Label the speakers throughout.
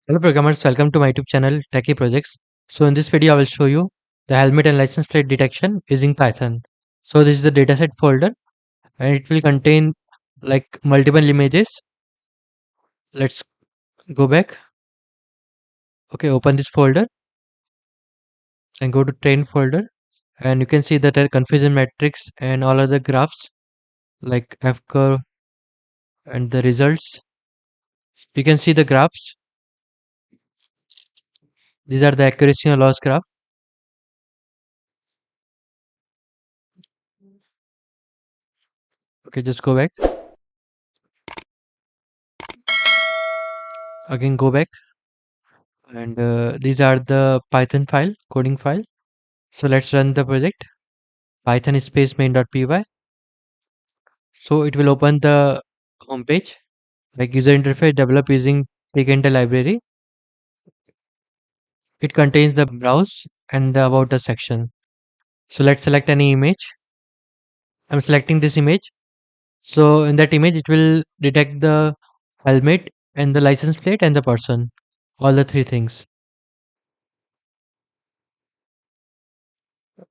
Speaker 1: Hello programmers, welcome to my YouTube channel Techie Projects. So in this video I will show you the helmet and license plate detection using Python. So this is the dataset folder and it will contain like multiple images. Let's go back. Okay, open this folder and go to train folder, and you can see that there are confusion matrix and all other graphs like F curve and the results. You can see the graphs. These are the accuracy and loss graph. Okay, just go back. Again go back, and these are the Python file, coding file. So let's run the project python space main.py. So it will open the home page like user interface developed using Tkinter library. It contains the browse and the about us section. So let's select any image. I'm selecting this image. So in that image it will detect the helmet and the license plate and the person, all the three things.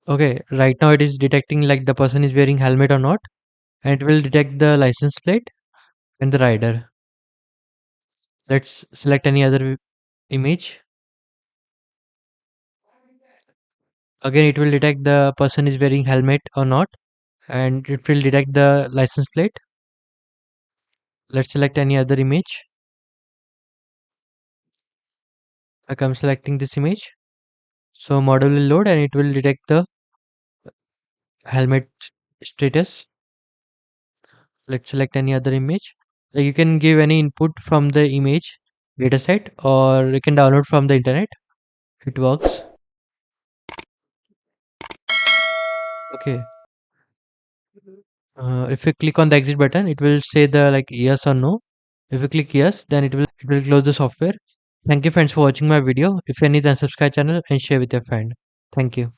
Speaker 1: Okay, right now it is detecting like the person is wearing helmet or not, and it will detect the license plate and the rider. Let's select any other image. Again it will detect the person is wearing helmet or not, and it will detect the license plate. Let's select any other image. Like I'm selecting this image. So model will load and it will detect the helmet status. Let's select any other image. Like you can give any input from the image dataset, or you can download from the internet. It works. Okay. If you click on the exit button, it will say the like yes or no. If you click yes, then it will close the software. Thank you friends for watching my video. If you need, then subscribe channel and share with your friend. Thank you.